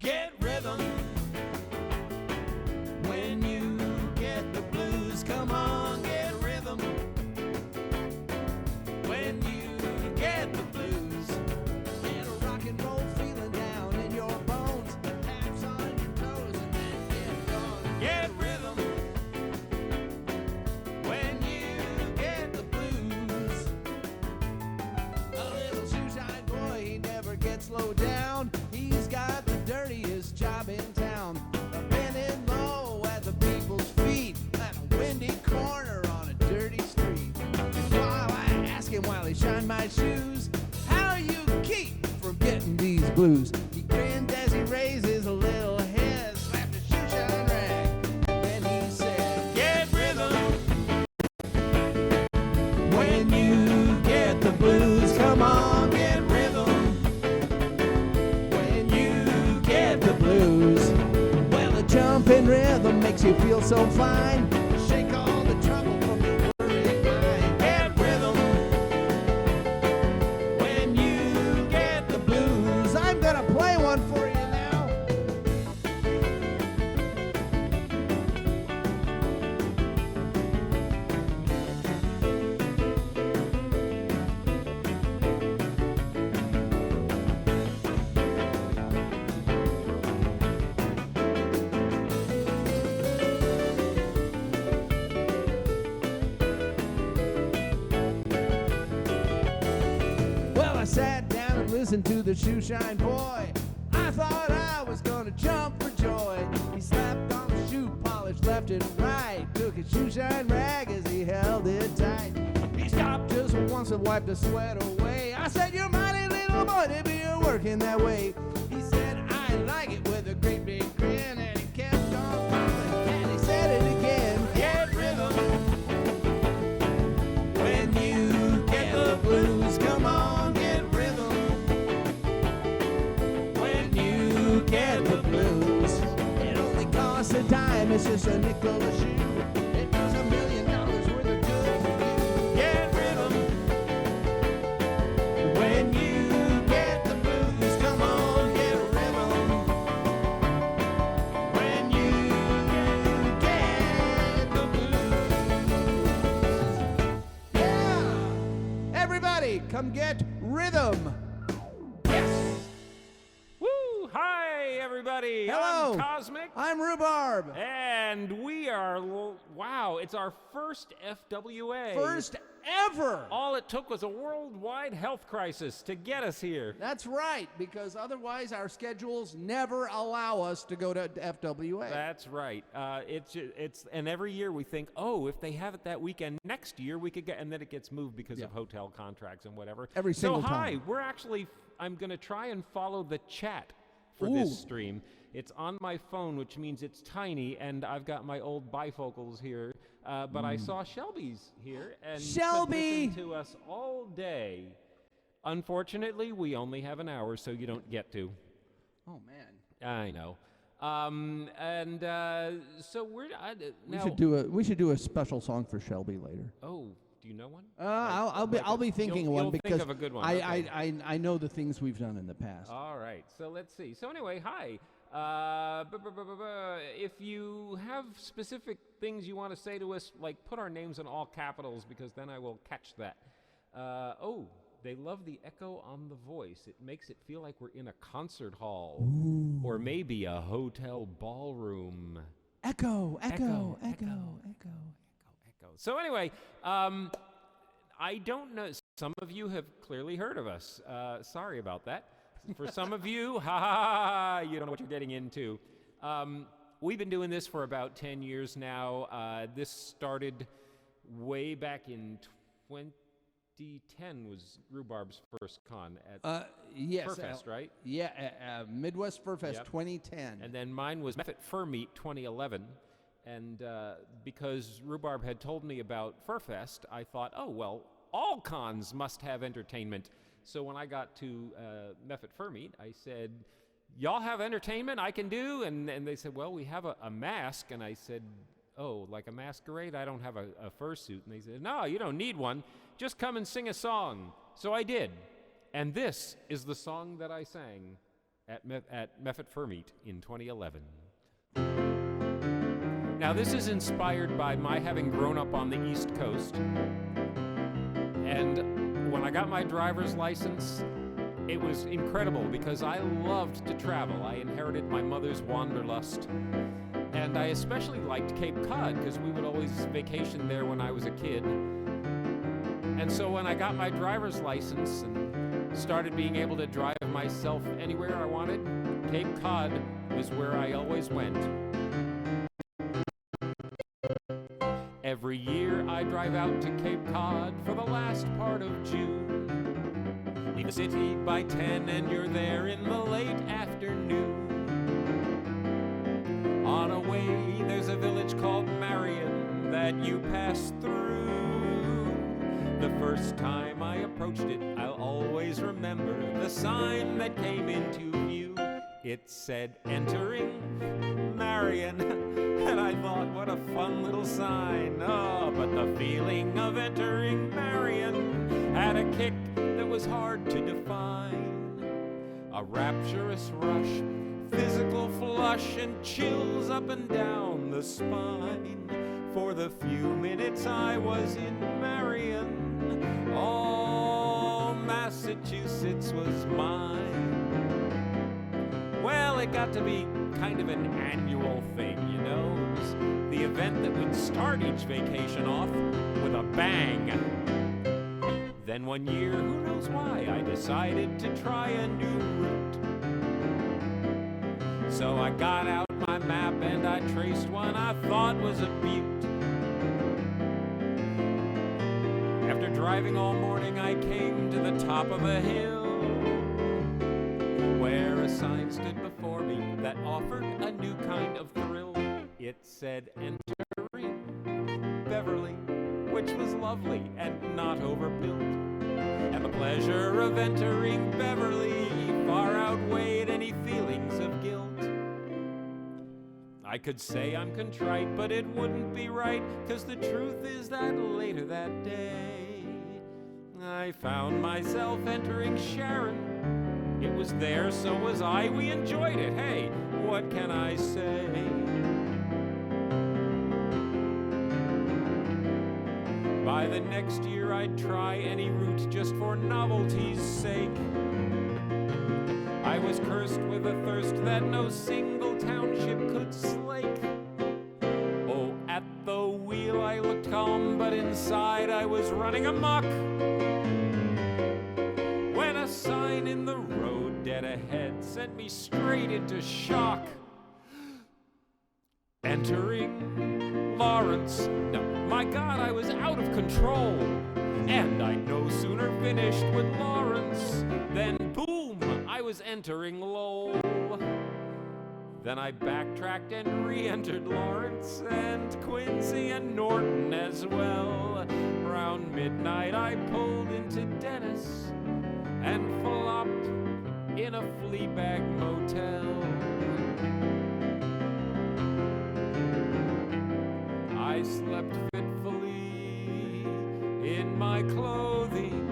Get rhythm. When you get the blues, come on, get rhythm. When you get the blues, get a rock and roll feeling down in your bones, taps on your toes, and then get going. Get rhythm. When you get the blues, a little shoeshine boy, he never gets slowed down. He's got the dirtiest job in town, bending low at the people's feet at a windy corner on a dirty street. And while I ask him while he shined my shoes, how you keep from getting these blues? He grinned as he raises a little head, slapped a shoeshine rag, and he said, get rhythm. When you get the blues, come on, get rhythm. When you get the blues, well, a jumping rhythm makes you feel so fine. Shake all the trouble from your worried mind. Get rhythm. When you get the blues, I'm gonna play one for you now. Well, I sat down and listened to the shoeshine boy. I thought I was gonna jump for joy. He slapped on the shoe polish left and right, took his shoeshine rag as he held it tight. He stopped just once and wiped the sweat away. I said, you're mighty little boy to be working that way. He said, I like it, with a great big grin, and he kept on pumping, and he said it again. Get rhythm. When you get the blues, come on, get rhythm. When you get the blues, it only costs a dime, it's just a nickel a shoe. It does $1 million worth of good for you. Get rhythm. When you get the blues, come on, get rhythm. When you get the blues. Yeah! Everybody, come get rhythm. Yes! Woo! Hi, everybody. Hello. I'm Cosmik. I'm Rhubarb. And we are, wow, it's our first FWA. First ever. All it took was a worldwide health crisis to get us here. That's right, because otherwise our schedules never allow us to go to FWA. That's right. And every year we think, oh, if they have it that weekend next year, we could get, and then it gets moved because of hotel contracts and whatever. Every single time. We're actually, I'm going to try and follow the chat for this stream. It's on my phone, which means it's tiny, and I've got my old bifocals here. But I saw Shelby's here, and Shelby! listened to us all day. Unfortunately, we only have an hour, so you don't get to. Oh, man. I know. So we're now. We should do a special song for Shelby later. Oh, do you know one? I'll be thinking of one you'll because think of a good one. Okay. I know the things we've done in the past. All right. So let's see. So anyway, hi. If you have specific things you want to say to us, like put our names in all capitals, because then I will catch that. They love the echo on the voice. It makes it feel like we're in a concert hall. Ooh. Or maybe a hotel ballroom. Echo. So anyway, I don't know. Some of you have clearly heard of us. Sorry about that. For some of you, you don't know what you're getting into. We've been doing this for about 10 years now. This started way back in 2010 was Rhubarb's first con at yes, Furfest, right? Yeah, Midwest Furfest Yep. 2010. And then mine was Method Fur Meet 2011. And because Rhubarb had told me about Furfest, I thought, oh, well, all cons must have entertainment. So when I got to Method Fur Meet, I said, y'all have entertainment I can do? And they said, well, we have a mask. And I said, oh, like a masquerade? I don't have a fursuit. And they said, no, you don't need one. Just come and sing a song. So I did. And this is the song that I sang at Meffet Fur Meet in 2011. Now, this is inspired by my having grown up on the East Coast. And when I got my driver's license, it was incredible because I loved to travel. I inherited my mother's wanderlust. And I especially liked Cape Cod because we would always vacation there when I was a kid. And so when I got my driver's license and started being able to drive myself anywhere I wanted, Cape Cod was where I always went. Every year I drive out to Cape Cod for the last part of June. Leave the city by 10 and you're there in the late afternoon. On a way there's a village called Marion that you pass through. The first time I approached it, I'll always remember the sign that came into view. It said, "Entering Marion," and I thought, what a fun little sign. Oh, but the feeling of entering Marion had a kick that was hard to define. A rapturous rush, physical flush, and chills up and down the spine. For the few minutes I was in Marion, all Massachusetts was mine. Well, it got to be kind of an annual thing, you know? It was the event that would start each vacation off with a bang. Then one year, who knows why, I decided to try a new route. So I got out my map and I traced one I thought was a beaut. After driving all morning, I came to the top of a hill where a sign stood before me that offered a new kind of thrill. It said, "Entering Beverly," which was lovely and not overbuilt. And the pleasure of entering Beverly far outweighed any feelings of guilt. I could say I'm contrite, but it wouldn't be right, 'cause the truth is that later that day, I found myself entering Sharon. It was there, so was I. We enjoyed it. Hey, what can I say? By the next year, I'd try any route just for novelty's sake. I was cursed with a thirst that no single township could slake. Oh, at the wheel I looked calm, but inside I was running amok. When a sign in the road dead ahead sent me straight into shock. Entering Lawrence. No, my God, I was out of control. And I'd no sooner finished with Lawrence than boom, I was entering Lowell. Then I backtracked and re-entered Lawrence and Quincy and Norton as well. Around midnight I pulled into Dennis and flopped in a Fleabag motel. I slept fitfully in my clothing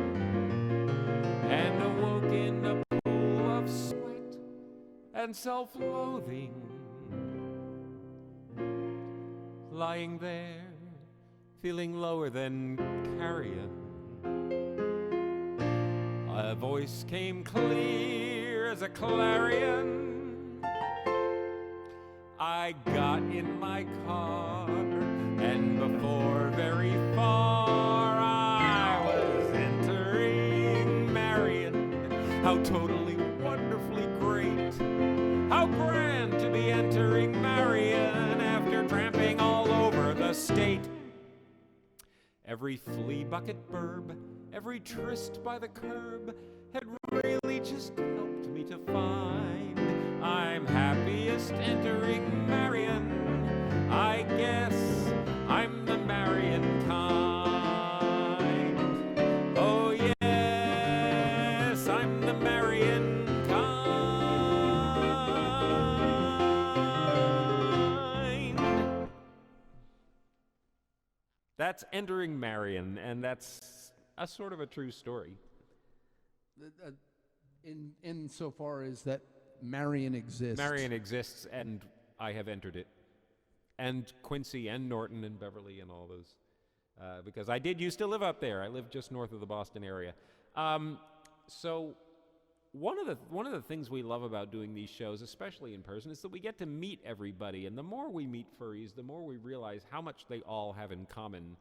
and awoke in a pool of sweat and self-loathing. Lying there, feeling lower than carrion. A voice came clear as a clarion. I got in my car, and before very far I was entering Marion. How totally, wonderfully great. How grand to be entering Marion after tramping all over the state. Every flea bucket burb, every tryst by the curb had really just helped me to find I'm happiest entering Marion. I guess I'm the Marion kind. Oh yes, I'm the Marion kind. That's entering Marion, and that's a sort of a true story. Insofar as that Marion exists. Marion exists, and I have entered it. And Quincy and Norton and Beverly and all those. Because I did used to live up there. I lived just north of the Boston area. So one of the things we love about doing these shows, especially in person, is that we get to meet everybody. And the more we meet furries, the more we realize how much they all have in common.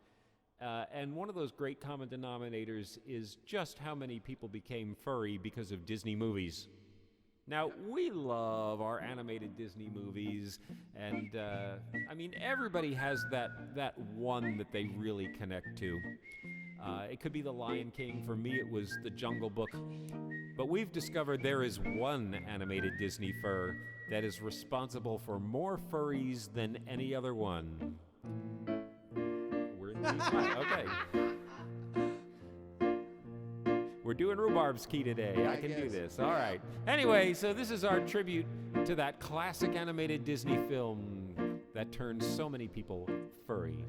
And one of those great common denominators is just how many people became furry because of Disney movies. Now, we love our animated Disney movies, and I mean, everybody has that one that they really connect to. It could be The Lion King. For me, it was The Jungle Book. But we've discovered there is one animated Disney fur that is responsible for more furries than any other one. We're in the okay. We're doing Rhubarb's Key today. I can do this. All right. Anyway, so this is our tribute to that classic animated Disney film that turned so many people furry.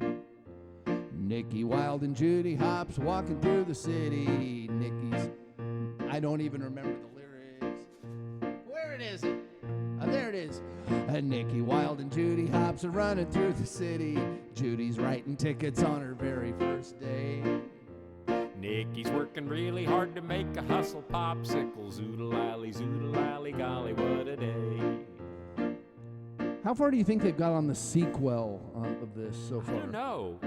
Nikki Wilde and Judy Hopps walking through the city. Nikki's, I don't even remember the lyrics. Where it is? There it is. Nikki Wilde and Judy Hopps are running through the city. Judy's writing tickets on her very first day. Nikki's working really hard to make a hustle popsicle. Zoodle-lally, golly, what a day. How far do you think they've got on the sequel of this so far? I don't know.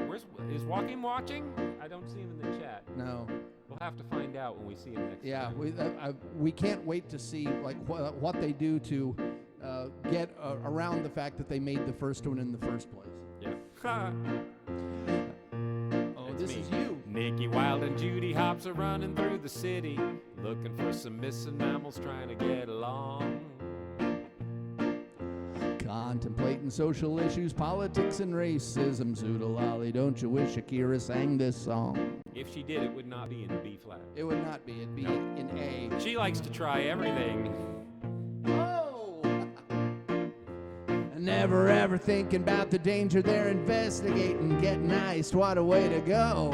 Is Joaquin watching? I don't see him in the chat. No. We'll have to find out when we see him next Yeah, time. we can't wait to see like what they do to get around the fact that they made the first one in the first place. Yeah. This is you. Nikki Wilde and Judy Hopps are running through the city, looking for some missing mammals trying to get along. Contemplating social issues, politics, and racism. Zoodle-lolly, don't you wish Akira sang this song? If she did, it would not be in B flat. It would not be. It'd be in A. She likes to try everything. Oh! Never ever thinking about the danger they're investigating. Getting iced, what a way to go.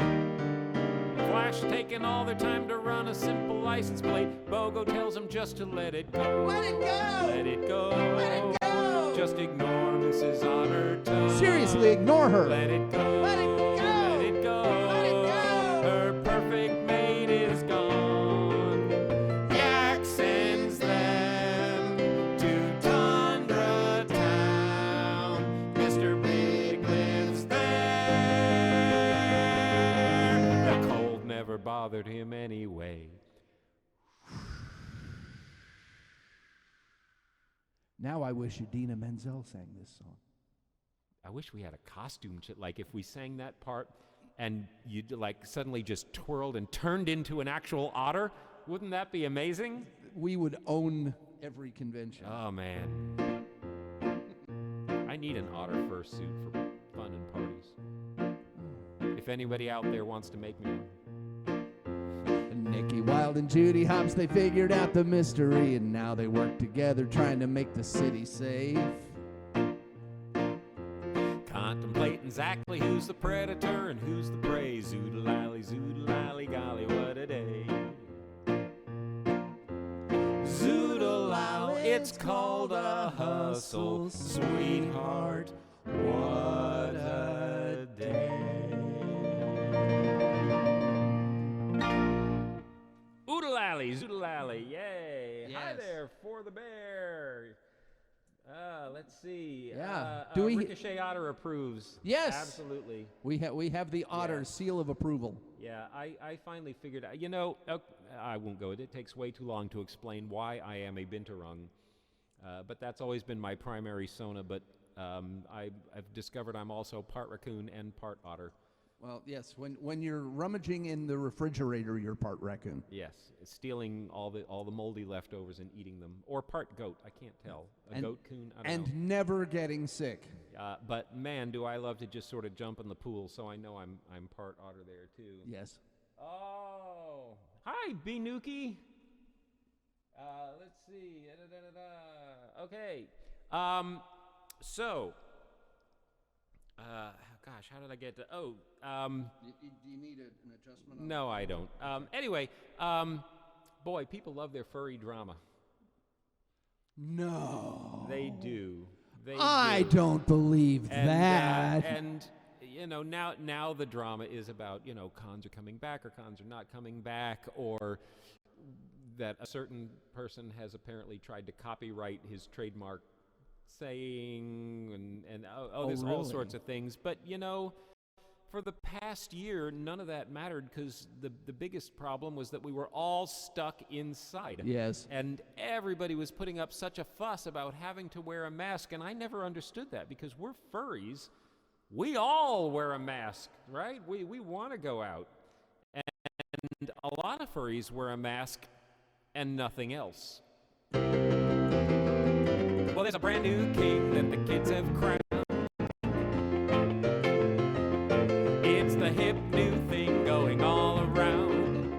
Flash taking all their time to run a simple license plate. Bogo tells them just to let it go. Let it go! Let it go. Let it go! Just ignore Mrs. on her tongue. Seriously, ignore her. Let it go. Let it go. Let it go. Let it go. Her perfect mate is gone. Yak sends them to Tundra Town. Mr. Big lives there. The cold never bothered him anyway. Now I wish Idina Menzel sang this song. I wish we had a costume, like if we sang that part and you like suddenly just twirled and turned into an actual otter. Wouldn't that be amazing? We would own every convention. Oh, man. I need an otter fur suit for fun and parties. If anybody out there wants to make me one. Nikki Wilde and Judy Hopps, they figured out the mystery, and now they work together trying to make the city safe. Contemplating exactly who's the predator and who's the prey. Zoodle-lally, golly, what a day. Zoodle-lally, it's called a hustle, sweetheart, what a day. Oodle-lally, zoodle-lally, yay. Yes. Hi there, For the Bear. Let's see. Yeah. Ricochet Otter approves. Yes. Absolutely. We have the otter Yes. seal of approval. Yeah, I finally figured out, I won't go. It takes way too long to explain why I am a binturong. But that's always been my primary sona, but I've discovered I'm also part raccoon and part otter. Well, yes, when you're rummaging in the refrigerator, you're part raccoon. Yes, stealing all the moldy leftovers and eating them. Or part goat, I can't tell. Goat coon, I don't know. And never getting sick. But man, do I love to just sort of jump in the pool, so I know I'm part otter there too. Yes. Oh, hi, Binuki. Let's see. Okay. So, gosh, how did I get to? Do you need an adjustment? No, I don't. Anyway, boy, people love their furry drama. No. They do. I don't believe that. And now the drama is about, cons are coming back or cons are not coming back, or that a certain person has apparently tried to copyright his trademark saying, and there's all sorts of things. But, for the past year, none of that mattered because the biggest problem was that we were all stuck inside. Yes. And everybody was putting up such a fuss about having to wear a mask, and I never understood that because we're furries. We all wear a mask, right? We want to go out. And a lot of furries wear a mask and nothing else. Well, there's a brand new king that the kids have crowned. It's the hip new thing going all around.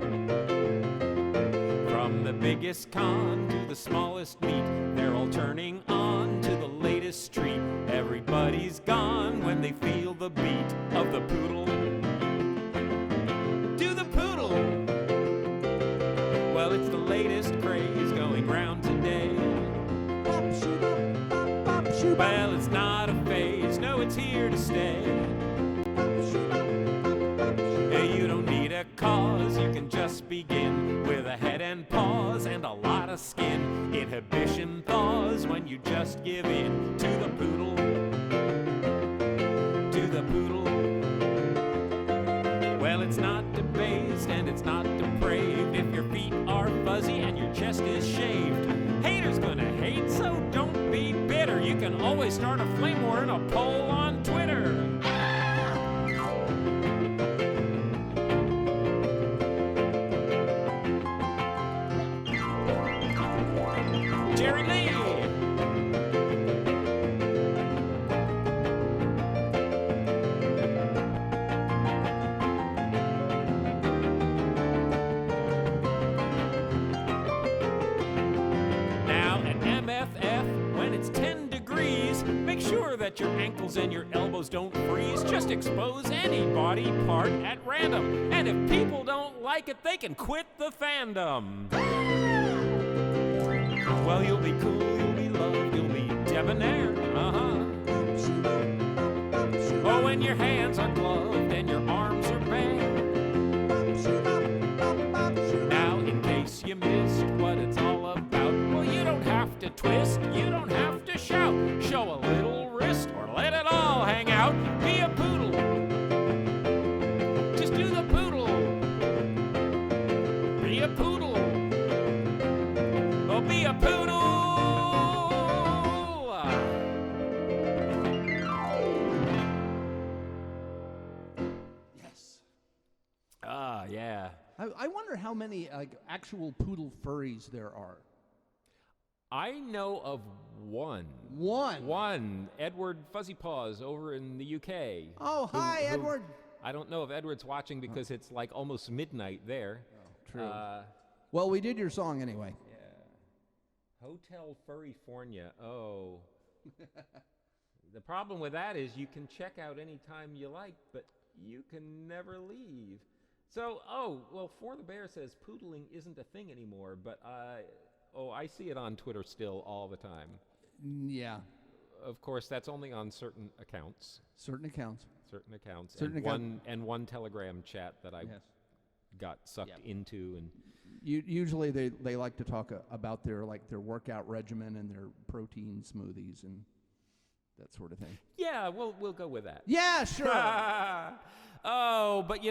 From the biggest con to the smallest meat, they're all turning on to the latest treat. Everybody's gone when they feel the beat of the poodle. Do the poodle! Well, it's the latest craze going round today. Well, it's not a phase, no, it's here to stay. You don't need a cause, you can just begin with a head and paws and a lot of skin. Inhibition thaws when you just give in to the poodle. To the poodle. Well, it's not debased and it's not depraved if your feet are fuzzy and your chest is shaved. Haters gonna hate, so don't be bitter. You can always start a flame war in a poll on Twitter. Jerry Lee! Now at MFF, when it's 10 degrees, make sure that your ankles and your elbows don't freeze. Just expose any body part at random. And if people don't like it, they can quit the fandom. Well, you'll be cool, you'll be loved, you'll be debonair, Oh, when your hands are gloved and your arms are bare. Now, in case you missed what it's all about, well, you don't have to twist, you don't have to shout. Show a little wrist or let it all hang out. Be a poodle. Just do the poodle. Be a poodle. Oh, be a poodle! Yes. Yeah. I wonder how many actual poodle furries there are. I know of one. One. Edward Fuzzy Paws over in the UK. Oh, hi, Edward. I don't know if Edward's watching because it's like almost midnight there. Oh, true. Well, we did your song anyway. Hotel Furryfornia. Oh. The problem with that is you can check out anytime you like, but you can never leave. So, For the Bear says poodling isn't a thing anymore, but I see it on Twitter still all the time. Yeah. Of course, that's only on certain accounts. Certain accounts. And one Telegram chat that I got sucked into, and usually they like to talk about their workout regimen and their protein smoothies and that sort of thing. Yeah, we'll go with that. Yeah, sure. But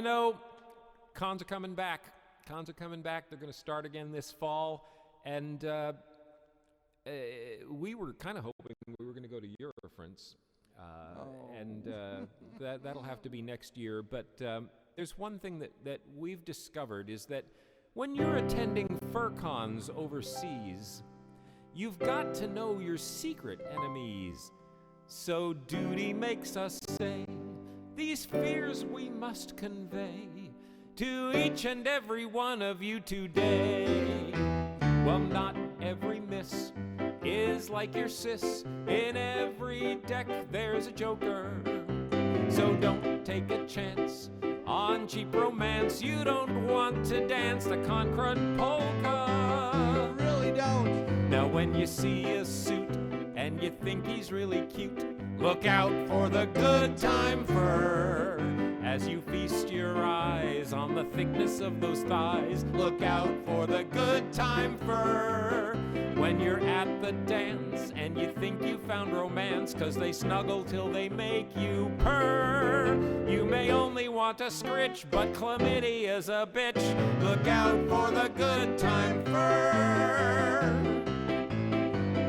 cons are coming back. They're going to start again this fall, and we were kind of hoping we were going to go to Eurofrance, and that'll have to be next year. But there's one thing that we've discovered is that when you're attending fur cons overseas, you've got to know your secret enemies. So duty makes us say, these fears we must convey to each and every one of you today. Well, not every miss is like your sis. In every deck there's a joker. So don't take a chance on cheap romance. You don't want to dance the Concrud polka. You really don't. Now when you see a suit and you think he's really cute, look out for the good time fur. As you feast your eyes on the thickness of those thighs, look out for the good time fur. When you're at the dance and you think you found romance, 'cause they snuggle till they make you purr. You may only want a scritch, but chlamydia's a bitch. Look out for the good time fur.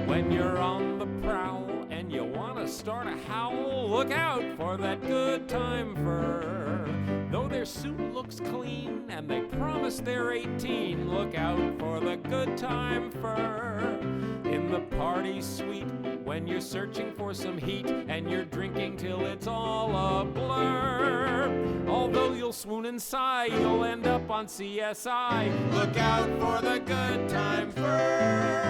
When you're on the prowl and you want to start a howl, look out for that good time fur. Though their suit looks clean and they promise they're 18, look out for the good time fur. In the party suite, when you're searching for some heat and you're drinking till it's all a blur. Although you'll swoon and sigh, you'll end up on CSI. Look out for the good time fur.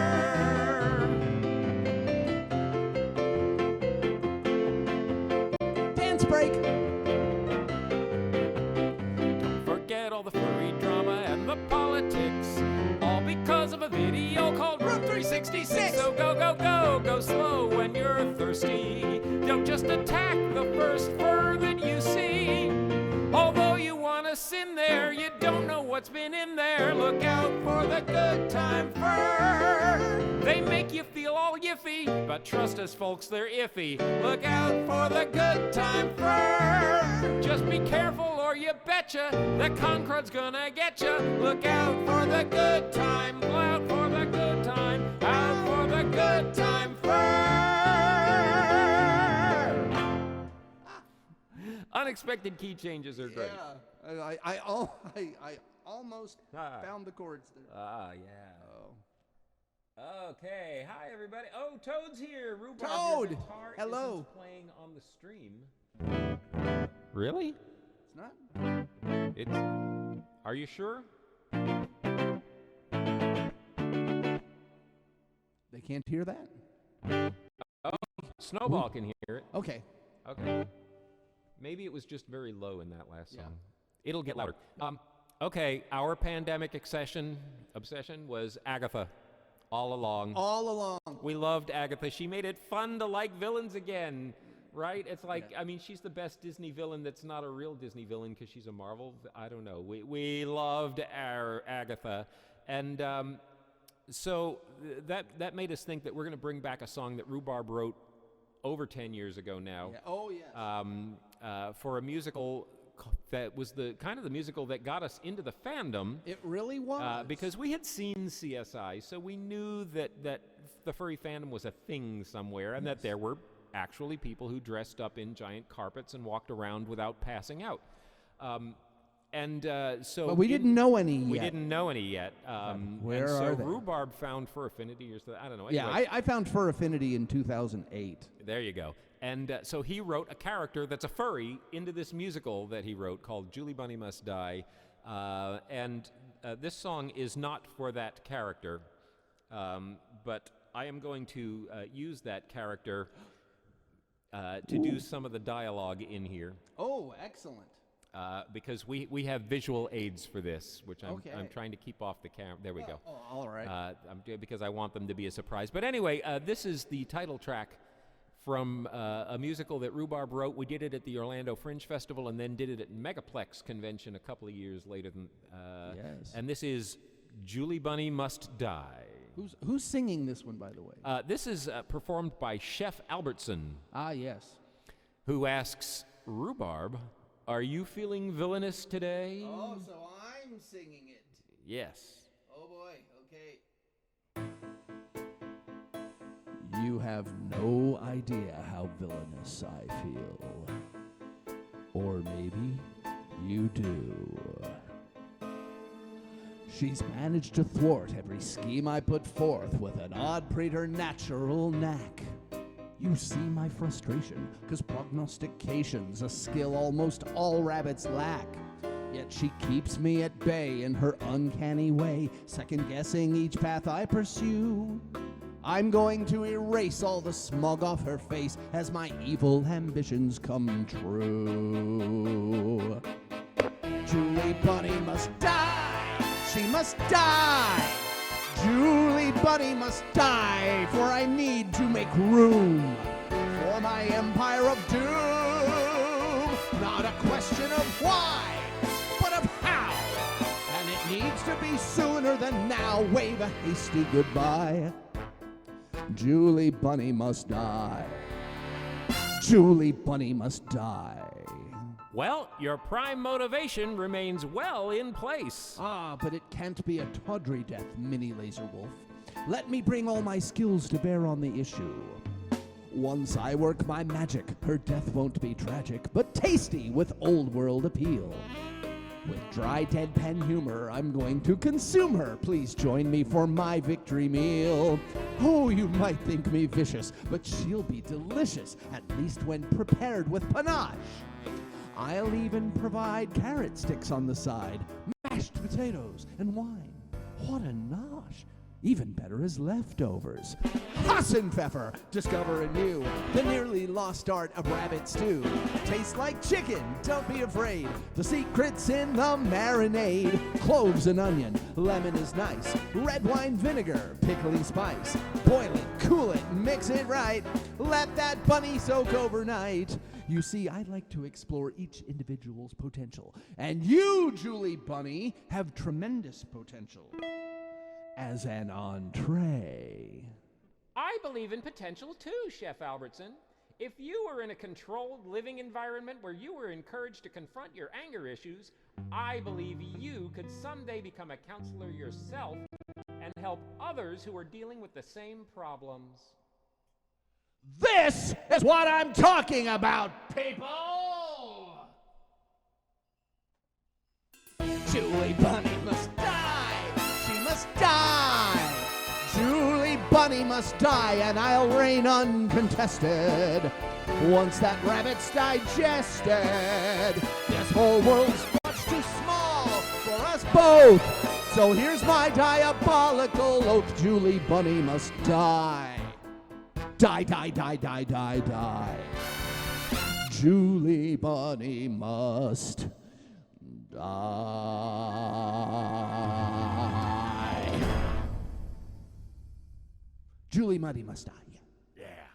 Dance break. Don't forget all the furry drama and the politics, all because of a video called Route 366. So go, go, go, go slow when you're thirsty. Don't just attack the first fur that you see. Although you want to sin there, you don't know what's been in there. Look out for the good time fur. They make you feel all yiffy, but trust us folks, they're iffy. Look out for the good time fur. Just be careful or you betcha the concord's gonna get you. Look out for the good time, out for the good time, out for the good time fur. Unexpected key changes are great. Yeah, I almost found the chords there. Yeah. Oh. Okay. Hi, everybody. Oh, Toad's here. Rhubarb, Toad! your guitar Hello. isn't playing on the stream. Really? It's not? It's. Are you sure? They can't hear that? Oh, Snowball can hear it. Okay. Okay. Maybe it was just very low in that last song. It'll get louder. Okay, our pandemic obsession was Agatha all along. All along. We loved Agatha. She made it fun to like villains again, right? It's like, I mean, she's the best Disney villain that's not a real Disney villain because she's a Marvel. I don't know. We loved our Agatha. And so that made us think that we're going to bring back a song that Rhubarb wrote over 10 years ago now. Yeah. Oh, yes. For a musical that was the kind of the musical that got us into the fandom. It really was. Because we had seen CSI, so we knew that the furry fandom was a thing somewhere, and that there were actually people who dressed up in giant carpets and walked around without passing out. So but we didn't know any yet. We didn't know any yet. Where and so are they? Rhubarb found Fur Affinity, or I don't know. Yeah, anyway. I found Fur Affinity in 2008. There you go. And so he wrote a character that's a furry into this musical that he wrote called Julie Bunny Must Die. This song is not for that character, but I am going to use that character to do some of the dialogue in here. Oh, excellent. Because we have visual aids for this, which I'm trying to keep off the camera. There we go. Oh, all right. Because I want them to be a surprise. But anyway, this is the title track from a musical that Rhubarb wrote. We did it at the Orlando Fringe Festival and then did it at Megaplex Convention a couple of years later. Yes. And this is Julie Bunny Must Die. Who's singing this one, by the way? This is performed by Chef Albertson. Ah, yes. Who asks, Rhubarb, are you feeling villainous today? Oh, so I'm singing it. Yes. Oh, boy. Okay. You have no idea how villainous I feel. Or maybe you do. She's managed to thwart every scheme I put forth with an odd preternatural knack. You see my frustration, 'cause prognostication's a skill almost all rabbits lack. Yet she keeps me at bay in her uncanny way, second-guessing each path I pursue. I'm going to erase all the smug off her face as my evil ambitions come true. Julie Bunny must die! She must die! Julie Bunny must die, for I need to make room for my empire of doom. Not a question of why, but of how. And it needs to be sooner than now. Wave a hasty goodbye. Julie Bunny must die. Julie Bunny must die. Well, your prime motivation remains well in place. Ah, but it can't be a tawdry death, Mini Laser Wolf. Let me bring all my skills to bear on the issue. Once I work my magic, her death won't be tragic, but tasty with old world appeal. With dry deadpan humor, I'm going to consume her. Please join me for my victory meal. Oh, you might think me vicious, but she'll be delicious, at least when prepared with panache. I'll even provide carrot sticks on the side, mashed potatoes, and wine. What a nosh! Even better as leftovers. Hassenpfeffer, discover anew the nearly lost art of rabbit stew. Tastes like chicken, don't be afraid. The secret's in the marinade. Cloves and onion, lemon is nice. Red wine vinegar, pickling spice. Boil it, cool it, mix it right. Let that bunny soak overnight. You see, I like to explore each individual's potential. And you, Julie Bunny, have tremendous potential as an entree. I believe in potential too, Chef Albertson. If you were in a controlled living environment where you were encouraged to confront your anger issues, I believe you could someday become a counselor yourself and help others who are dealing with the same problems. This is what I'm talking about, people! Julie Bunny must die! She must die! Julie Bunny must die, and I'll reign uncontested. Once that rabbit's digested, this whole world's much too small for us both. So here's my diabolical oath. Julie Bunny must die. Die, die, die, die, die, die. Julie Bunny must die. Julie Bunny must die. Yeah.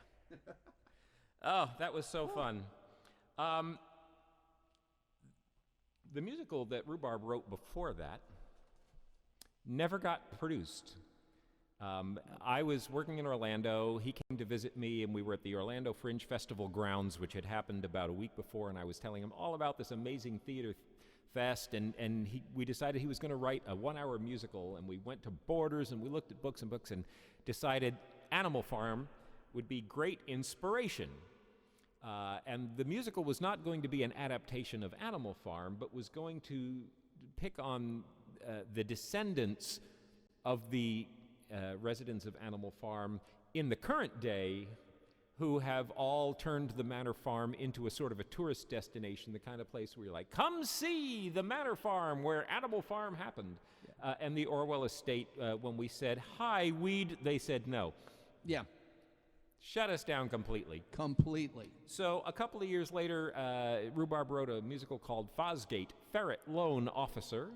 Oh, that was so fun. The musical that Rhubarb wrote before that never got produced. I was working in Orlando. He came to visit me, and we were at the Orlando Fringe Festival grounds, which had happened about a week before, and I was telling him all about this amazing theater fest, and we decided he was going to write a one-hour musical, and we went to Borders, and we looked at books and decided Animal Farm would be great inspiration. And the musical was not going to be an adaptation of Animal Farm, but was going to pick on the descendants of the residents of Animal Farm in the current day, who have all turned the Manor Farm into a sort of a tourist destination, the kind of place where you're like, come see the Manor Farm where Animal Farm happened. Yeah. And the Orwell estate, when we said, hi, weed, they said no. Yeah. Shut us down completely. Completely. So a couple of years later, Rhubarb wrote a musical called Fosgate, Ferret Loan Officer,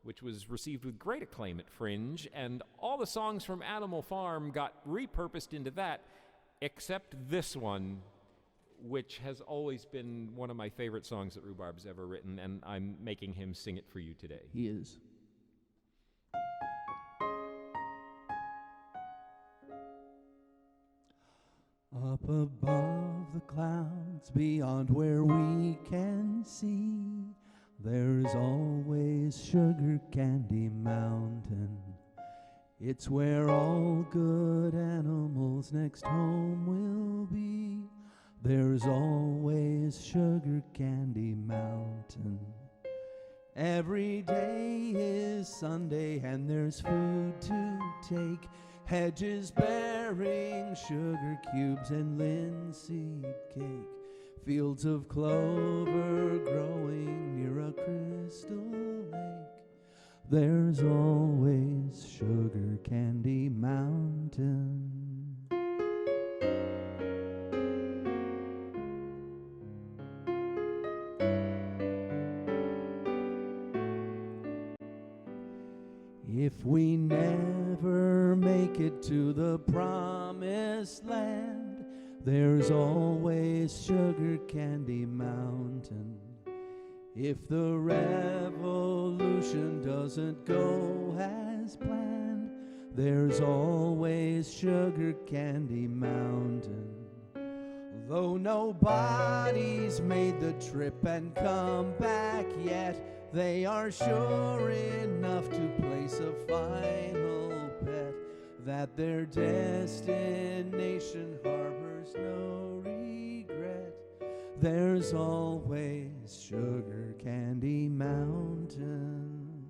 which was received with great acclaim at Fringe, and all the songs from Animal Farm got repurposed into that, except this one, which has always been one of my favorite songs that Rhubarb's ever written, and I'm making him sing it for you today. He is. Up above the clouds, beyond where we can see, there's always Sugar Candy Mountain. It's where all good animals' next home will be. There's always Sugar Candy Mountain. Every day is Sunday and there's food to take. Hedges bearing sugar cubes and linseed cake. Fields of clover growing near a crystal lake. There's always Sugar Candy Mountain. If we never make it to the promised land, there's always Sugar Candy Mountain. If the revolution doesn't go as planned, there's always Sugar Candy Mountain. Though nobody's made the trip and come back yet, they are sure enough to place a final bet that their destination harbors no regret. There's always Sugar Candy Mountain.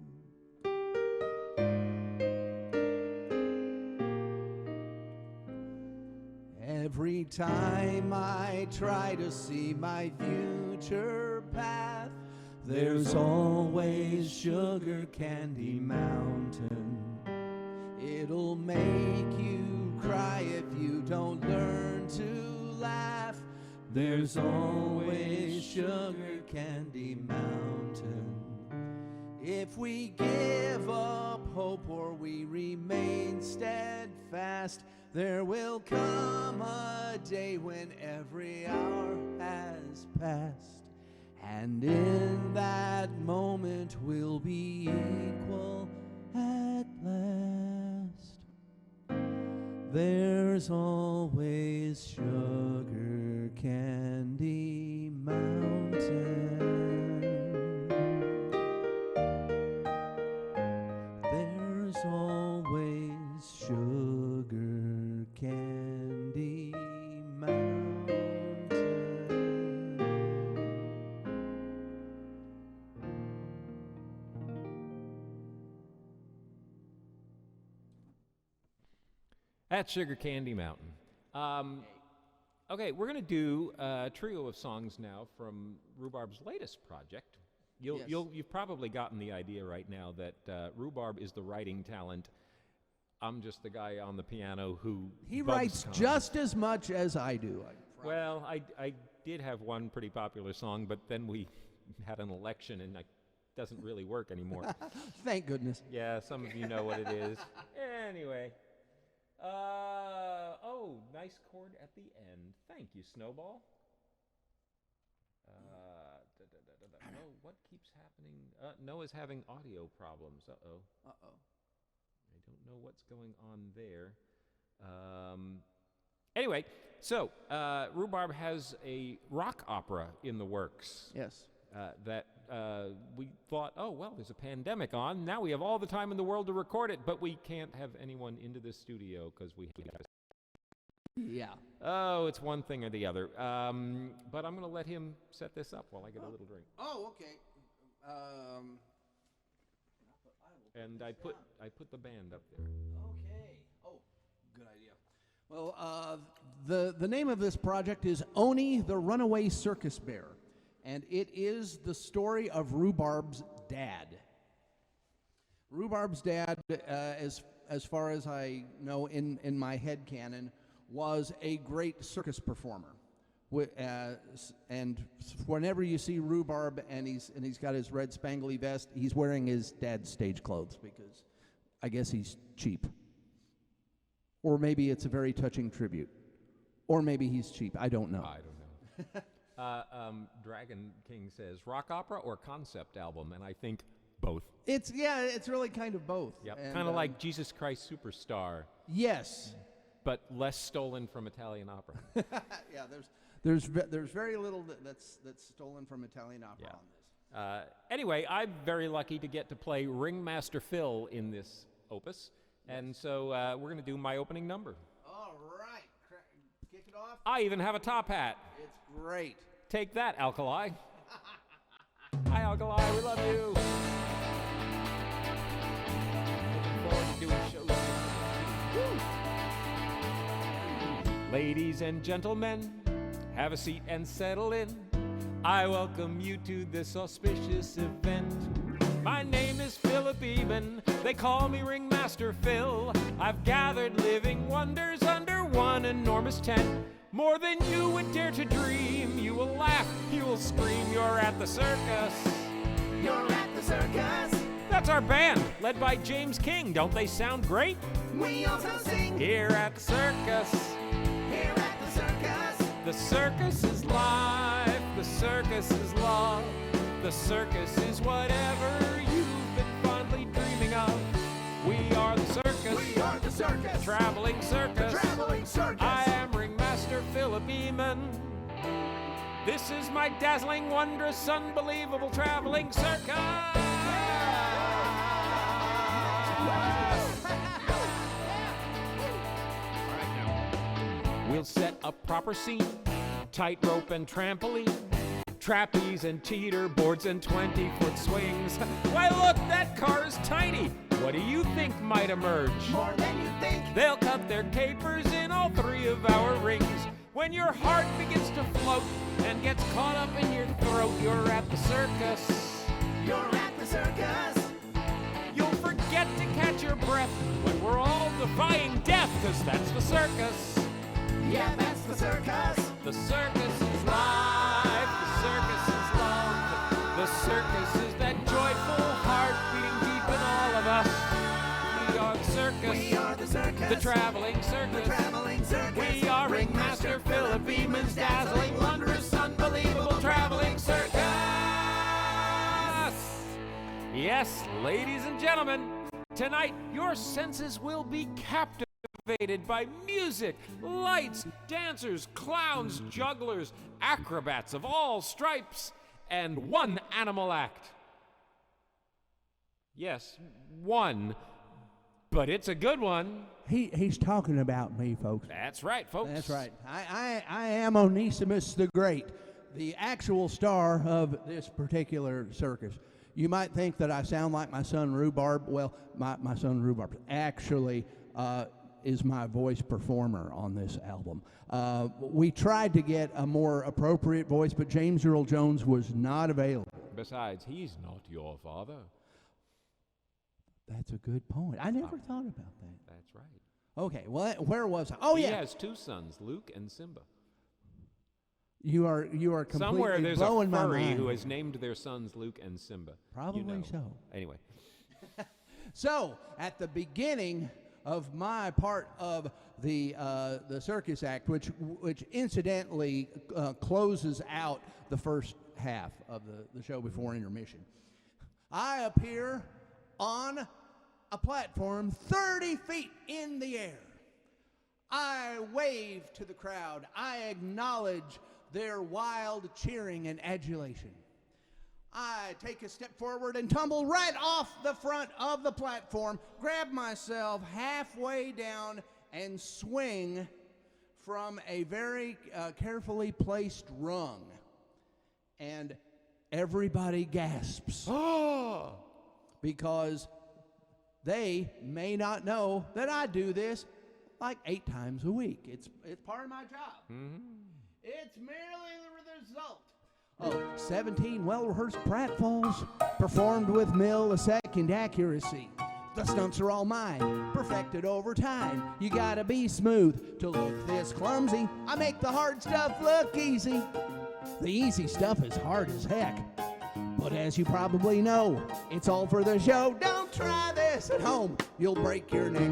Every time I try to see my future path, there's always Sugar Candy Mountain. It'll make you cry if you don't learn to laugh. There's always Sugar Candy Mountain. If we give up hope or we remain steadfast, there will come a day when every hour has passed, and in that moment we'll be equal at last. There's always Sugar Candy Mountain. There's always Sugar Candy Mountain. That's Sugar Candy Mountain. Okay, we're going to do a trio of songs now from Rhubarb's latest project. You've probably gotten the idea right now that Rhubarb is the writing talent. I'm just the guy on the piano who He writes just as much as I do. Well, I did have one pretty popular song, but then we had an election and it doesn't really work anymore. Thank goodness. Yeah, some of you know what it is. Anyway. Oh, nice chord at the end. Thank you, Snowball. No, what keeps happening? Noah's having audio problems. Uh-oh. I don't know what's going on there. Anyway, so Rhubarb has a rock opera in the works. Yes. That we thought, oh, well, there's a pandemic on. Now we have all the time in the world to record it, but we can't have anyone into the studio because we have... Yeah. Oh, it's one thing or the other. But I'm going to let him set this up while I get a little drink. Oh, okay. And I put the band up there. Okay. Oh, good idea. Well, the name of this project is Oni the Runaway Circus Bear, and it is the story of Rhubarb's dad. Rhubarb's dad, as far as I know in my head canon, was a great circus performer. And whenever you see Rhubarb and he's got his red spangly vest, he's wearing his dad's stage clothes because I guess he's cheap. Or maybe it's a very touching tribute. Or maybe he's cheap. I don't know. I don't know. Dragon King says rock opera or concept album, and I think both. It's really kind of both. Yep. Kind of like Jesus Christ Superstar. Yes. But less stolen from Italian opera. Yeah, there's very little that's stolen from Italian opera on this. Anyway, I'm very lucky to get to play Ringmaster Phil in this opus, and so we're going to do my opening number. All right, kick it off. I even have a top hat. It's great. Take that, Alkali. Hi, Alkali. We love you. Looking forward to doing shows. Woo. Ladies and gentlemen, have a seat and settle in. I welcome you to this auspicious event. My name is Philip Eben. They call me Ringmaster Phil. I've gathered living wonders under one enormous tent. More than you would dare to dream. You will laugh, you will scream. You're at the circus. You're at the circus. The That's our band, led by James King. Don't they sound great? We also sing Here at the circus. here at the circus. The circus is life. The circus is love. The circus is whatever you've been fondly dreaming of. We are the circus. We are the circus. Traveling circus. Traveling circus. I am Ringmaster Philip Eamon. This is my dazzling, wondrous, unbelievable traveling circus. We'll set a proper scene, tightrope and trampoline, trapeze and teeter boards and 20-foot swings. Why look, that car is tiny. What do you think might emerge? More than you think. They'll cut their capers in all 3 of our rings. When your heart begins to float and gets caught up in your throat, you're at the circus. You're at the circus. You'll forget to catch your breath when we're all defying death, 'cause that's the circus. Yeah, that's the circus. The circus is life, the circus is love. The circus is that joyful heart beating deep in all of us. We are the circus. We are the circus. The traveling The circus. traveling circus. We are Ringmaster Philip Eamon's dazzling, wondrous, unbelievable traveling circus. Yes, ladies and gentlemen, tonight your senses will be captivated by music, lights, dancers, clowns, jugglers, acrobats of all stripes, and one animal act. Yes, one, but it's a good one. He's talking about me, folks. That's right, folks. That's right. I am Onesimus the Great, the actual star of this particular circus. You might think that I sound like my son Rhubarb. Well, my son Rhubarb actually is my voice performer on this album. We tried to get a more appropriate voice, but James Earl Jones was not available. Besides, he's not your father. That's a good point. I never thought about that. That's right. Okay, well, where was I? Oh, He yeah. has 2 sons, Luke and Simba. You are completely Somewhere there's a blowing my furry mind. who has named their sons Luke and Simba. Probably You know. so. Anyway. So, at the beginning of my part of the circus act, which incidentally closes out the first half of the show before intermission, I appear on a platform 30 feet in the air. I wave to the crowd. I acknowledge their wild cheering and adulation. I take a step forward and tumble right off the front of the platform, grab myself halfway down, and swing from a very carefully placed rung. And everybody gasps. Because they may not know that I do this like 8 times a week. It's part of my job. Mm-hmm. It's merely the result of 17 well-rehearsed pratfalls performed with millisecond accuracy. The stunts are all mine, perfected over time. You gotta be smooth to look this clumsy. I make the hard stuff look easy. The easy stuff is hard as heck. But as you probably know, it's all for the show. Don't try this at home, you'll break your neck.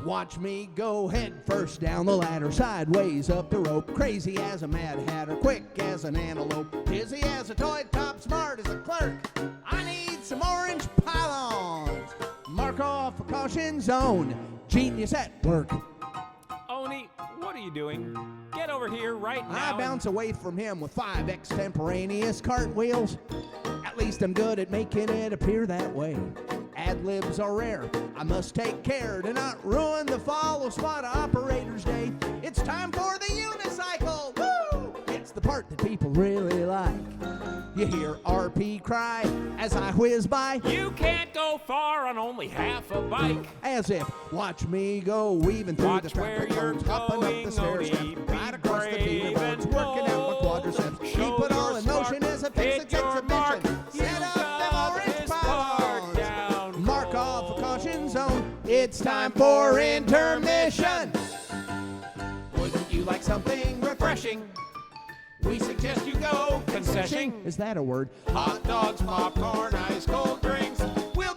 Watch me go head first down the ladder, sideways up the rope, crazy as a mad hatter, quick as an antelope, dizzy as a toy top, smart as a clerk. I need some orange pylons. Mark off a caution zone. Genius at work. Oni, what are you doing? Get over here right now. I bounce away from him with 5 extemporaneous cartwheels. At least I'm good at making it appear that way. Ad-libs are rare. I must take care to not ruin the follow spot operator's day. It's time for the unicycle. Woo! It's the part that people really like. You hear RP cry as I whiz by. You can't go far on only half a bike. As if, watch me go weaving through Watch the traffic where you're cones, hopping up the stairs, going, stepping right across the brave teeter boards, and working out my bold. quadriceps. Show Keep it all your in motion spark, as a fix hit your mark. Set You up them got orange this part pylons. down. Mark off a caution zone. It's time for intermission. Wouldn't you like something refreshing? We suggest you go concession. Is that a word? Hot dogs, popcorn, ice cold drinks. We'll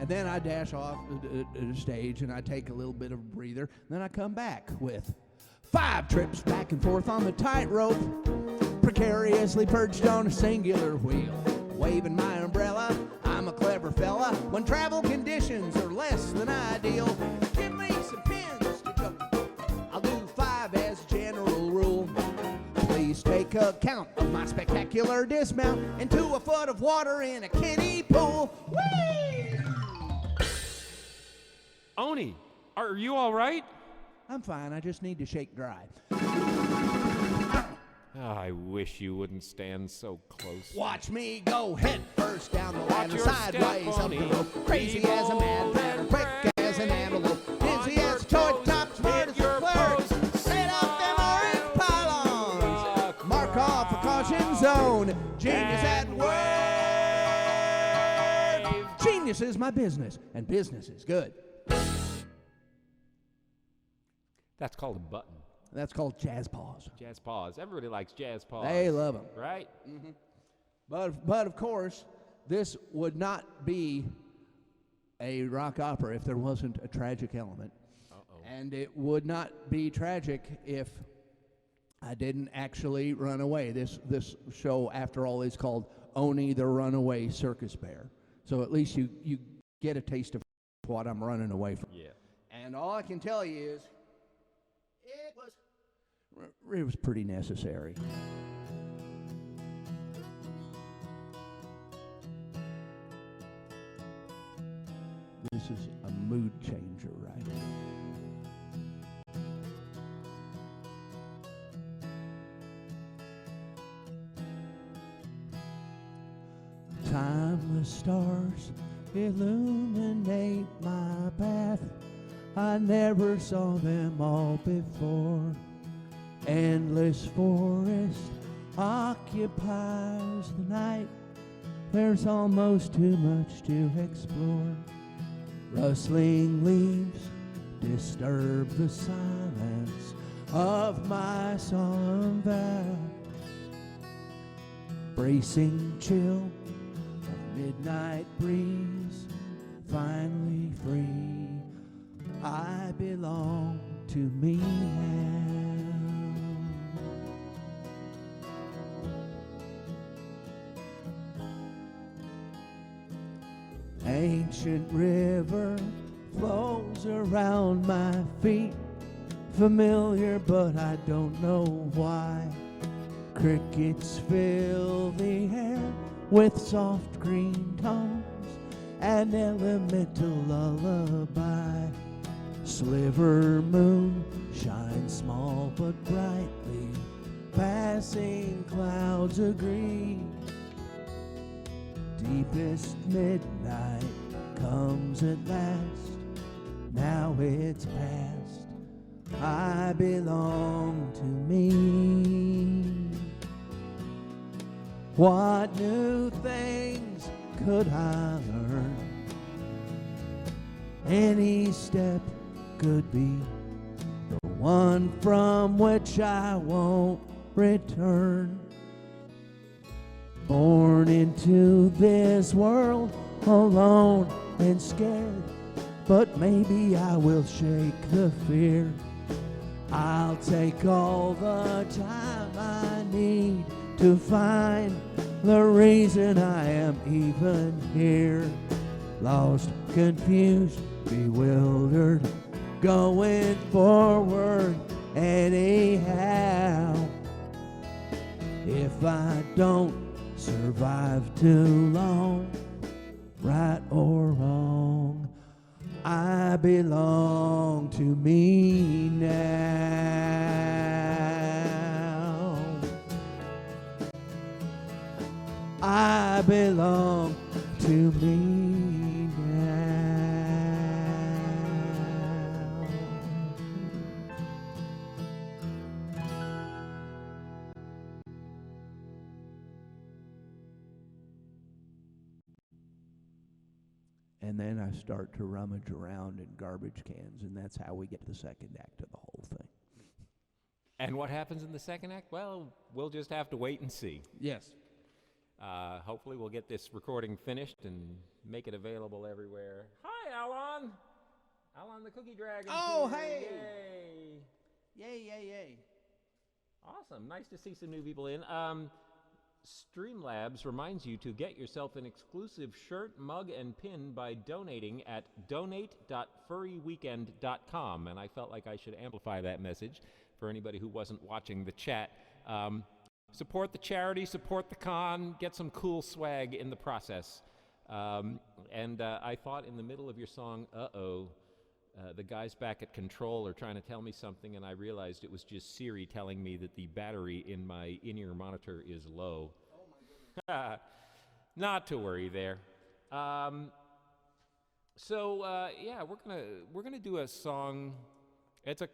And then I dash off the stage, and I take a little bit of a breather. And then I come back with 5 trips back and forth on the tightrope, precariously perched on a singular wheel. Waving my umbrella, I'm a clever fella. When travel conditions are less than ideal, give me some pins to go. I'll do 5 as a general rule. Please take account of my spectacular dismount into a foot of water in a kiddie pool. Whee! Oni, are you all right? I'm fine, I just need to shake dry. I wish you wouldn't stand so close. Watch me go head first down the ladder, your sideways step, up the Oni. rope, crazy Be as a bold madman, and quick brave. as an antelope, On dizzy your as a toy toes, top, smart hit as your a flirt. pose. Set up them orange pylons, Rock, mark off a caution zone. Genius at work. Genius is my business, and business is good. That's called a button. That's called jazz pause. Jazz pause. Everybody likes jazz pause. They love them. Right? But of course, this would not be a rock opera if there wasn't a tragic element. And it would not be tragic if I didn't actually run away. This show, after all, is called Oni the Runaway Circus Bear. So at least you get a taste of what I'm running away from. Yeah. And all I can tell you is it was pretty necessary. This is a mood changer, right? Timeless stars illuminate my path. I never saw them all before. Endless forest occupies the night. There's almost too much to explore. Rustling leaves disturb the silence of my solemn vow. Bracing chill of midnight breeze, finally free, I belong to me now. Ancient river flows around my feet, familiar but I don't know why. Crickets fill the air with soft green tones, an elemental lullaby. Sliver moon shines small but brightly, passing clouds agree. Deepest midnight comes at last, now it's past, I belong to me. What new things could I learn? Any step could be the one from which I won't return. Born into this world alone and scared, but maybe I will shake the fear. I'll take all the time I need to find the reason I am even here. Lost, confused, bewildered, going forward anyhow. If I don't survive too long, right or wrong, I belong to me now. I belong to me now. And then I start to rummage around in garbage cans, and that's how we get to the second act of the whole thing. And what happens in the second act? Well, we'll just have to wait and see. Yes. Hopefully we'll get this recording finished and make it available everywhere. Hi, Alan! Alan the Cookie Dragon. Oh, here. hey! Yay! Yay, yay, yay. Awesome. Nice to see some new people in. Streamlabs reminds you to get yourself an exclusive shirt, mug, and pin by donating at donate.furryweekend.com. And I felt like I should amplify that message for anybody who wasn't watching the chat. Support the charity, support the con, get some cool swag in the process. And I thought in the middle of your song, the guys back at control are trying to tell me something, and I realized it was just Siri telling me that the battery in my in-ear monitor is low. Oh my goodness. Not to worry there. Yeah, we're gonna do a song. It's a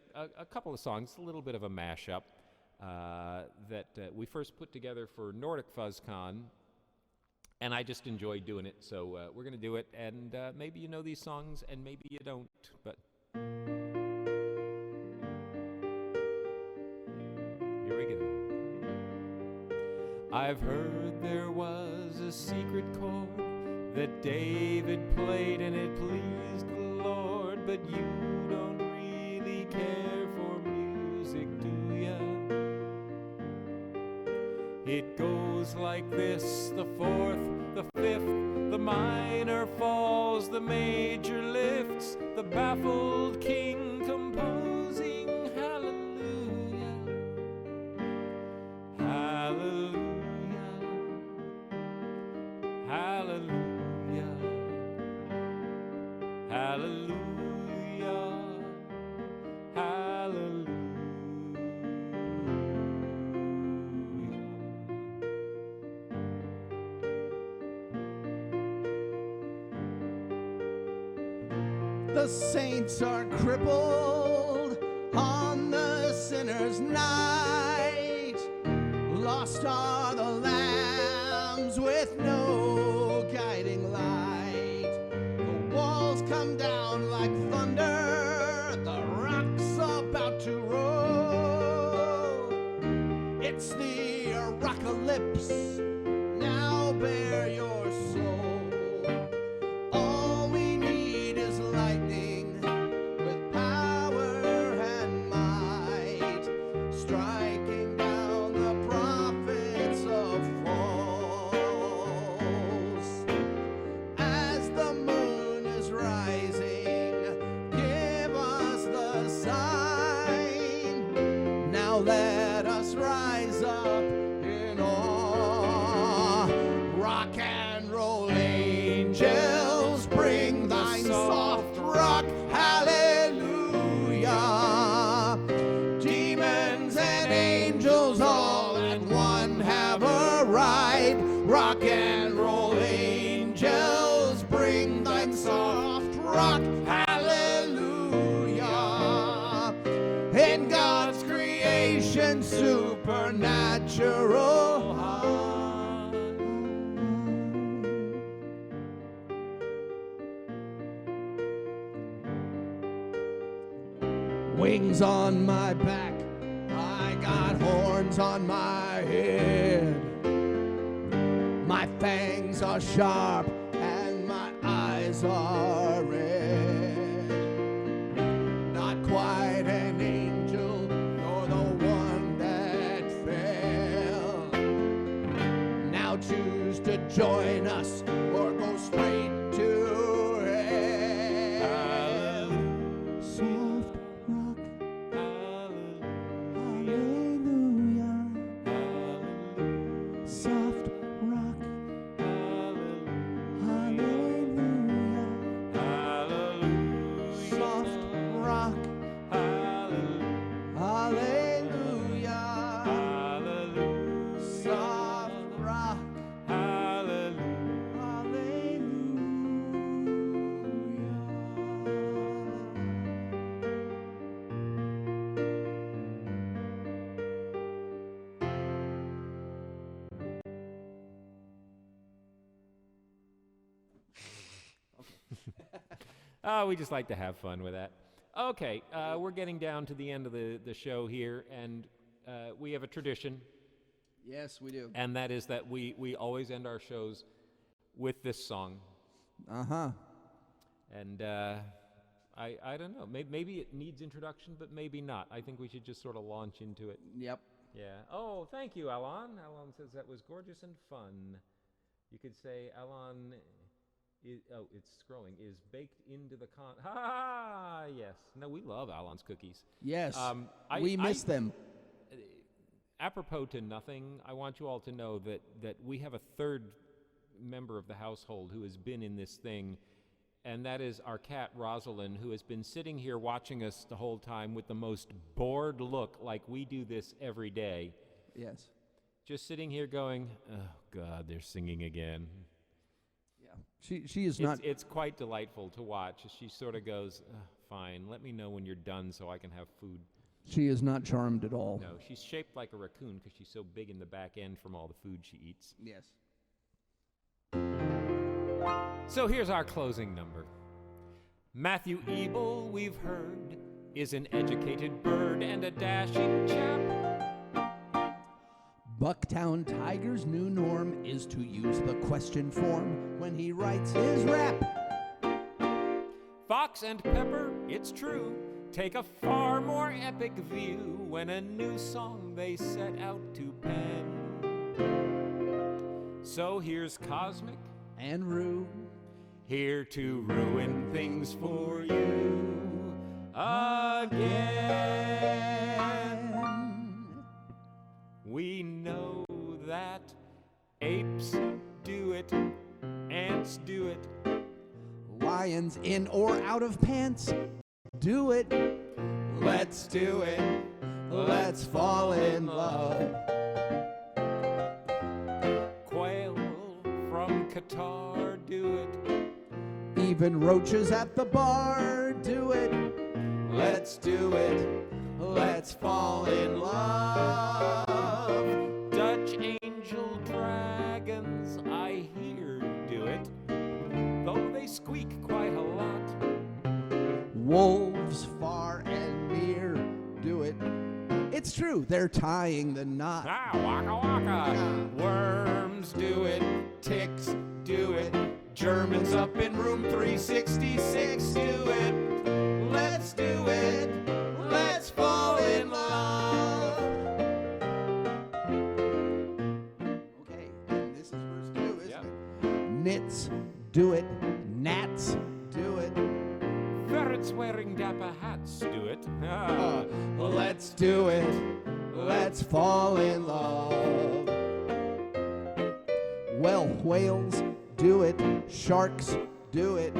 couple of songs. It's a little bit of a mashup that we first put together for Nordic FuzzCon. And I just enjoyed doing it, so we're going to do it. And maybe you know these songs, and maybe you don't. But here we go. I've heard there was a secret chord that David played, and it pleased the Lord. But you don't really care for music, do ya? It goes like this: the fourth, the fifth, the minor falls, the major lifts, the baffled king composing hallelujah, hallelujah, hallelujah, hallelujah, hallelujah. The saints are crippled on the sinner's night. Lost are the lambs with no guiding light. The walls come down like thunder. The rock's about to roll. It's the apocalypse. Now bear your soul. Let us rise up in awe. Rock and roll angels, bring thine soft rock, hallelujah. Demons and angels all at one have a ride. Rock and roll angels, bring thine soft rock, hallelujah. In God's creation, supernatural heart. Wings on my back, I got horns on my head. My fangs are sharp and my eyes are red. Not quite an angel, nor the one that fell. Now choose to join us or go straight to hell. Soft rock, hallelujah. Soft rock, hallelujah. Soft rock, hallelujah. Soft rock, We just like to have fun with that. Okay, we're getting down to the end of the show here, and we have a tradition. Yes, we do. And that is that we always end our shows with this song. Uh-huh. And I don't know. Maybe it needs introduction, but maybe not. I think we should just sort of launch into it. Yep. Yeah. Oh, thank you, Alan. Alan says that was gorgeous and fun. You could say Alan it's scrolling, is baked into the con. Ha! Yes. No, we love Alan's cookies. Yes. We miss them. Apropos to nothing, I want you all to know that we have a third member of the household who has been in this thing, and that is our cat, Rosalind, who has been sitting here watching us the whole time with the most bored look, like we do this every day. Yes. Just sitting here going, oh, God, they're singing again. Yeah. She is not... It's quite delightful to watch. She sort of goes, fine, let me know when you're done so I can have food. She is not charmed at all. No, she's shaped like a raccoon because she's so big in the back end from all the food she eats. Yes. So here's our closing number. Matthew Ebel, we've heard, is an educated bird and a dashing chap. Bucktown Tiger's new norm is to use the question form when he writes his rap. Fox and Pepper, it's true, take a far more epic view when a new song they set out to pen. So here's Cosmik and Rue, here to ruin things for you again. We know that apes do it, ants do it, lions in or out of pants do it. Let's do it, let's fall in love. Quail from Qatar do it, even roaches at the bar do it. Let's do it, let's fall in love. Dutch angel dragons, I hear, do it, though they squeak quite a lot. Wolves far and near do it. It's true, they're tying the knot. Ah, waka waka. Worms do it, ticks do it, Germans up in room 366 do it. Let's do it, let's fall in love. Okay, and this is verse 2, isn't it? Nits do it, gnats do it. Ferrets wearing dapper hats do it. Let's do it, let's fall in love. Well, whales do it, sharks do it.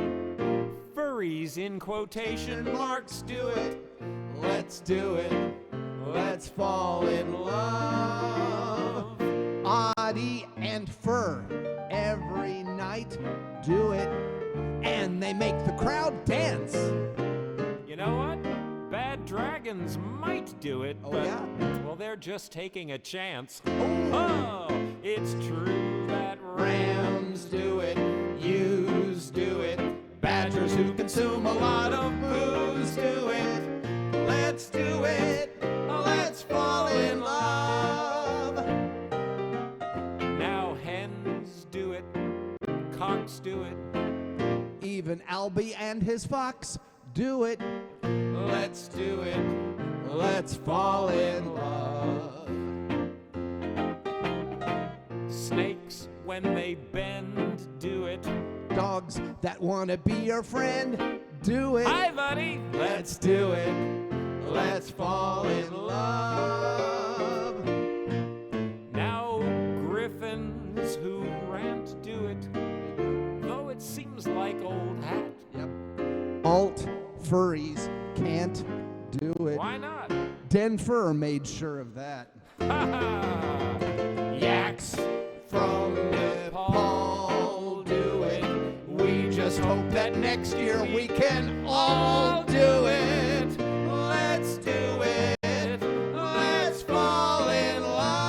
Furries in quotation marks do it. Let's do it, let's fall in love. Oddie and fur every night do it, and they make the crowd dance. You know what? Bad dragons might do it, but, yeah? well, they're just taking a chance. Oh, it's true that rams do it, ewes do it, badgers who consume a lot of booze do it. Let's do it, let's fall in love. Now hens do it, cocks do it, Even Albie and his fox do it. let's do it, let's fall in love. Snakes, when they bend, do it. Dogs that want to be your friend do it. Hi, buddy. Let's do it, let's fall in love. Now griffins who rant do it, though it seems like old hat. Yep. Alt furries can't do it. Why not? Denver made sure of that. Yaks from Nepal do it. We just hope that next year we can all do it. Let's do it. Let's fall in love.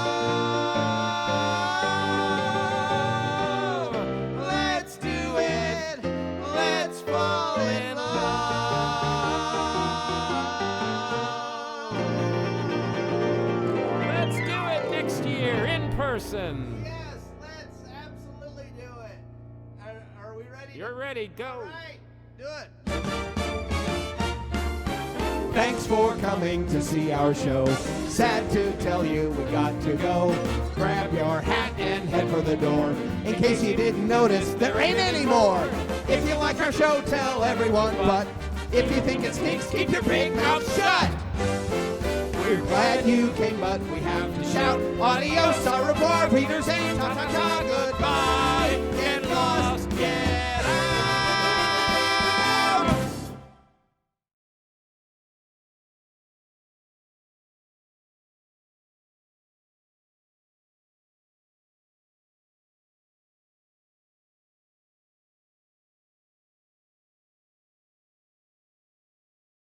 Let's do it. Let's fall in love. Let's do it next year. Listen. Yes, let's absolutely do it. Are we ready? You're ready. Go. All right, do it. Thanks for coming to see our show. Sad to tell you we got to go. Grab your hat and head for the door. In case you didn't notice, there ain't any more. If you like our show, tell everyone. But if you think it stinks, keep your big mouth shut. We're glad you came, but we have to shout. Adios, au revoir, readers, and ta-ta-ta, goodbye. Get lost, get out.